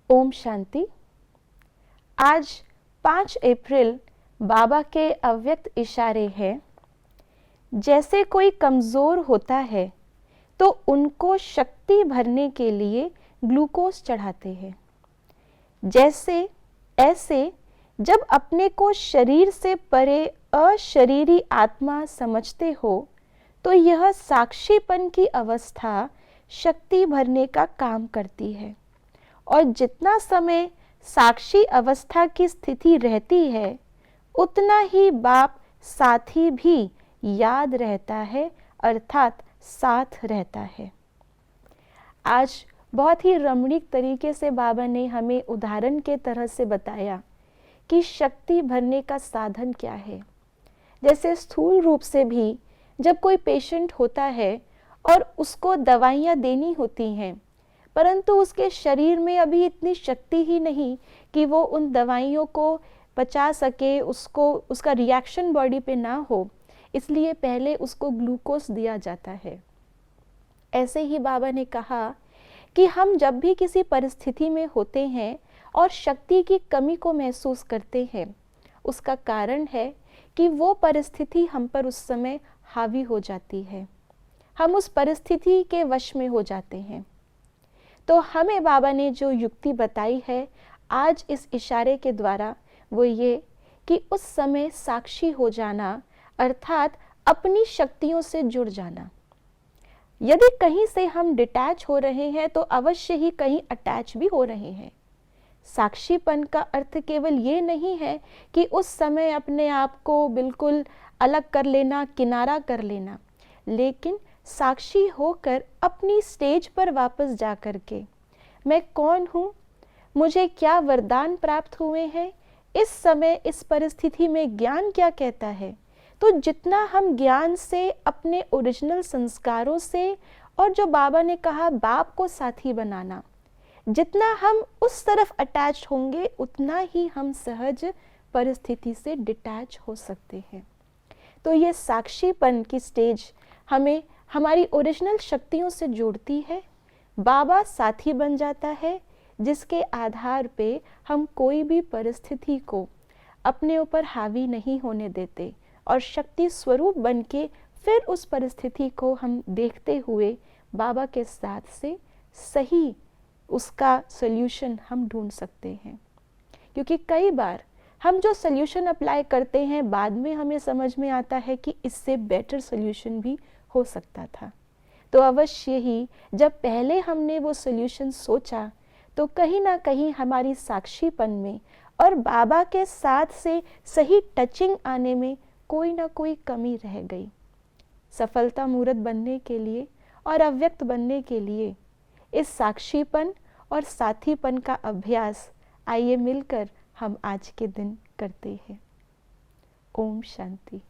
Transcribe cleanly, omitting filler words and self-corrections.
ओम शांति। आज 5 अप्रैल बाबा के अव्यक्त इशारे हैं। जैसे कोई कमज़ोर होता है तो उनको शक्ति भरने के लिए ग्लूकोज चढ़ाते हैं। ऐसे जब अपने को शरीर से परे अशरीरी आत्मा समझते हो तो यह साक्षीपन की अवस्था शक्ति भरने का काम करती है। और जितना समय साक्षी अवस्था की स्थिति रहती है उतना ही बाप साथी भी याद रहता है, अर्थात साथ रहता है। आज बहुत ही रमणीक तरीके से बाबा ने हमें उदाहरण के तरह से बताया कि शक्ति भरने का साधन क्या है। जैसे स्थूल रूप से भी जब कोई पेशेंट होता है और उसको दवाइयाँ देनी होती हैं, परंतु उसके शरीर में अभी इतनी शक्ति ही नहीं कि वो उन दवाइयों को पचा सके, उसका रिएक्शन बॉडी पे ना हो, इसलिए पहले उसको ग्लूकोज दिया जाता है। ऐसे ही बाबा ने कहा कि हम जब भी किसी परिस्थिति में होते हैं और शक्ति की कमी को महसूस करते हैं, उसका कारण है कि वो परिस्थिति हम पर उस समय हावी हो जाती है, हम उस परिस्थिति के वश में हो जाते हैं। तो हमें बाबा ने जो युक्ति बताई है आज इस इशारे के द्वारा, वो ये कि उस समय साक्षी हो जाना, अर्थात अपनी शक्तियों से जुड़ जाना। यदि कहीं से हम डिटैच हो रहे हैं तो अवश्य ही कहीं अटैच भी हो रहे हैं। साक्षीपन का अर्थ केवल ये नहीं है कि उस समय अपने आप को बिल्कुल अलग कर लेना, किनारा कर लेना, लेकिन साक्षी होकर अपनी स्टेज पर वापस जा कर के मैं कौन हूँ, मुझे क्या वरदान प्राप्त हुए हैं, इस समय इस परिस्थिति में ज्ञान क्या कहता है। तो जितना हम ज्ञान से, अपने ओरिजिनल संस्कारों से, और जो बाबा ने कहा बाप को साथी बनाना, जितना हम उस तरफ अटैच होंगे उतना ही हम सहज परिस्थिति से डिटैच हो सकते हैं। तो ये साक्षीपन की स्टेज हमें हमारी ओरिजिनल शक्तियों से जोड़ती है। बाबा साथी बन जाता है जिसके आधार पे हम कोई भी परिस्थिति को अपने ऊपर हावी नहीं होने देते और शक्ति स्वरूप बन के फिर उस परिस्थिति को हम देखते हुए बाबा के साथ से सही उसका सल्यूशन हम ढूंढ सकते हैं। क्योंकि कई बार हम जो सल्यूशन अप्लाई करते हैं बाद में हमें समझ में आता है कि इससे बेटर सल्यूशन भी हो सकता था। तो अवश्य ही जब पहले हमने वो सल्यूशन सोचा तो कहीं ना कहीं हमारी साक्षीपन में और बाबा के साथ से सही टचिंग आने में कोई ना कोई कमी रह गई। सफलता मूर्त बनने के लिए और अव्यक्त बनने के लिए इस साक्षीपन और साथीपन का अभ्यास आइए मिलकर हम आज के दिन करते हैं। ओम शांति।